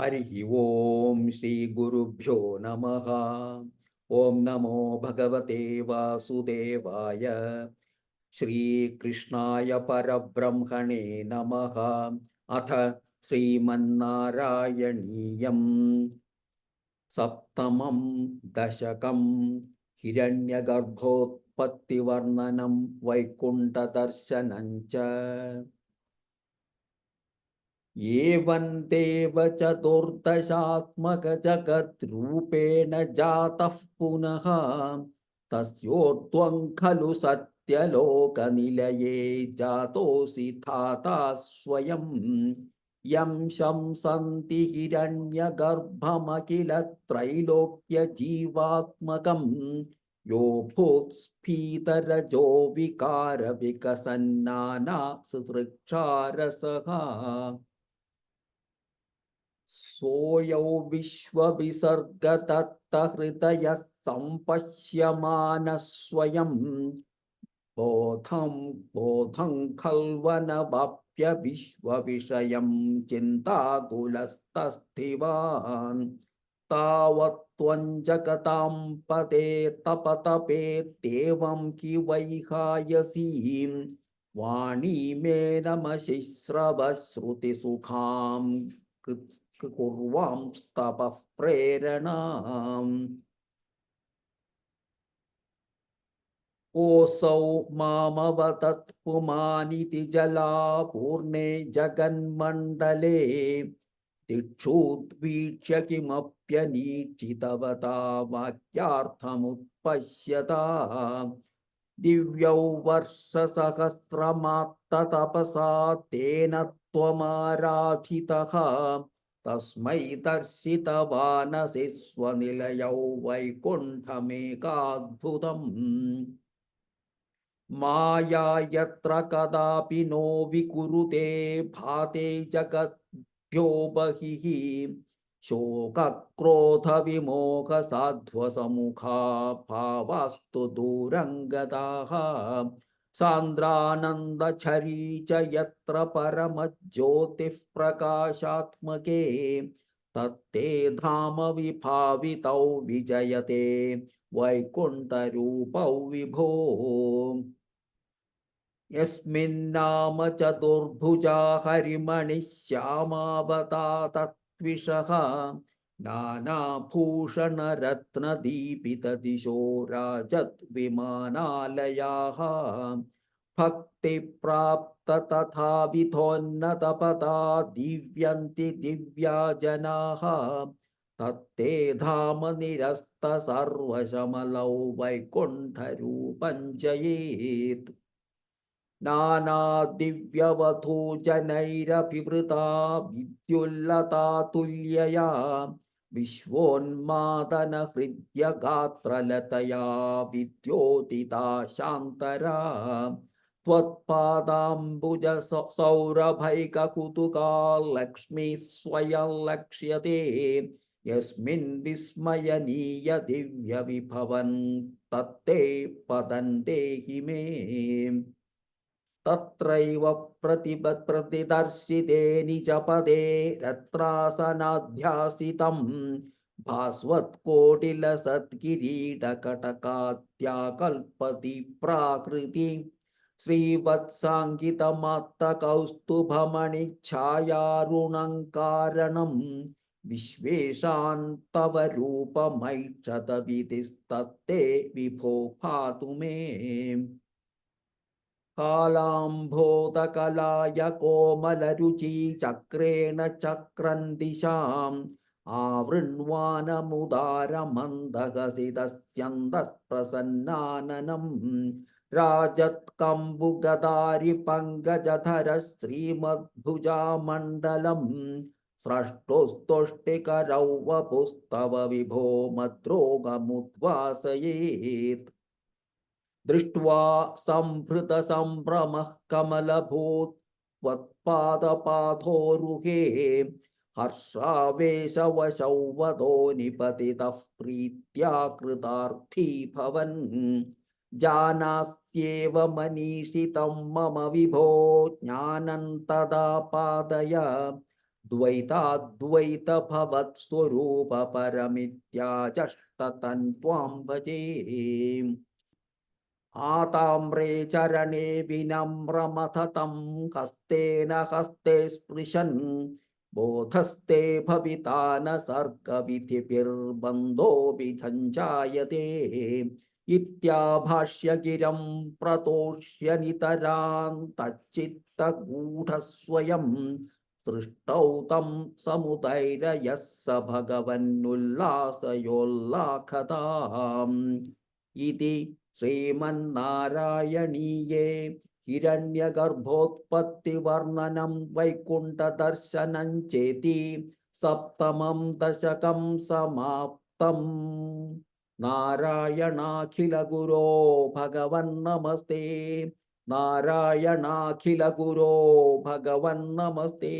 ഹരി ഓം ശ്രീ ഗുരുഭ്യോ നമഃ. ഓം നമോ ഭഗവതേ വാസുദേവായ. ശ്രീകൃഷ്ണായ പരബ്രഹ്മണേ നമഃ. അഥ ശ്രീമന്നാരായണീയം സപ്തമം ദശകം. ഹിരണ്യഗർഭോത്പത്തിവർണ്ണനം വൈകുണ്ഠദർശനം ച. एवं देव चतुर्दशात्मकजगद्रूपेण जातः पुनः तस्योर्ध्वं खलु सत्यलोकनिलये जातोऽसि धाता स्वयं. यं शंसन्ति हिरण्यगर्भमखिल त्रैलोक्यजीवात्मकं यो भूत्स्फीतरजो विकारविकसन्नाना सृक्षारसः. सोऽयौ विश्वविसर्गतत्तहृदयः सम्पश्यमानः स्वयं. बोधं खल्वनवाप्य विश्वविषयं चिन्ताकुलस्तस्थिवान्. तावत्त्वं जगतां पदे तपतपेत्येवं कि वैहायसीं वाणीमेनमशिश्रवश्रुतिसुखां कुर्वांस्तपः प्रेरणाम्. ओऽसौ मामवतत् पुमानिति जलापूर्णे जगन्मण्डले दिक्षुद्वीक्ष्य किमप्यनीक्षितवता वाक्यार्थमुत्पश्यता. दिव्यौ वर्षसहस्रमात्ततपसा तेन त्वमाराधितः. तस्मै दर्शितवानसि स्वनिलयौ वैकुण्ठमेकाद्भुतम्. माया यत्र कदापि नो विकुरुते भाते जगद्भ्यो बहिः. शोकक्रोधविमोहसाध्वसमुखा भावास्तु दूरङ्गताः. सान्द्रानन्दछरी च यत्र परमज्योतिः प्रकाशात्मके तत्ते धाम विभावितौ विजयते वैकुण्ठरूपौ विभो. यस्मिन्नाम चतुर्भुजा हरिमणिः श्यामावता तत्त्विषः. नानाभूषणरत्नदीपितदिशो राजद्विमानालयाः. भक्तिप्राप्त तथाविधोन्नतपदा दीव्यन्ति दिव्या जनाः. तत्ते धाम निरस्त सर्वशमलौ वैकुण्ठरूपं जयेत्. नानादिव्यवधूजनैरभिवृता विद्युल्लता तुल्यया. विश्वोन्मादनहृद्यगात्रलतया विद्योतिता शान्तरा. त्वत्पादाम्बुज सौरभैककुतुका लक्ष्मीः स्वयं लक्ष्यते. यस्मिन् विस्मयनीय दिव्यविभवन् तत्ते पदं देहि मे. तत्रैव प्रतिदर्शिते निजपदे रत्रासनाध्यासितं. भास्वत्कोटिलसत्किरीटकटकाद्याकल्पति प्राकृति. श्रीवत्साङ्कितमत्तकौस्तुभमणिच्छायारुणङ्कारणं. विश्वेशान्तव रूपमैक्षतविधिस्तत्ते विभो भातु मे. कालाम्भोदकलाय कोमलरुचि चक्रेण चक्रन् दिशाम्. आवृण्वानमुदारमन्दगसितस्यन्दः राजत्कम्बुगदारि पङ्कजधर श्रीमद्भुजामण्डलम्. स्रष्टुस्तुष्टिकरौ वपुस्तव विभो मद्रोगमुद्वासयेत्. दृष्ट्वा संभृतसम्भ्रमः कमलभूत् त्वत्पादपाथोरुहे. हर्षावेशवशौ वदो निपतितः प्रीत्या कृतार्थी भवन्. जानास्त्येव मनीषितं मम विभो ज्ञानं तदा पादय. ദ്വൈതാദ്വൈതഭവത്സ്വരൂപപരമിത്യാചഷ്ടതൻ ത്വാം ഭജേ. ആതാമ്രേ ചരണേ വിനമ്രമഥതം ഹസ്തേന ഹസ്തേ സ്പൃശൻ ബോധസ്തേ ഭവിതാ ന സർഗവിധിഭിർബന്ധോപി ഝഞ്ചായതേ. ഇത്യാഭാഷ്യഗിരം പ്രതോഷ്യ നിതരാൻ തച്ചിത്തഗൂഢസ്വയം സൃഷ്ടൗ തം സമുദൈരയഃ സ ഭഗവന്നുല്ലാസയോല്ലാഖതാം. ഇതി ശ്രീമന്നാരായണീയേ ഹിരണ്യഗർഭോത്പത്തിവർണ്ണനം വൈകുണ്ഠദർശനം ചേതി സപ്തമം ദശകം സമാപ്തം. നാരായണാഖില ഗുരോ ഭഗവൻ നമസ്തേ. നാരായണാഖില ഗുരോ ഭഗവൻ നമസ്തേ.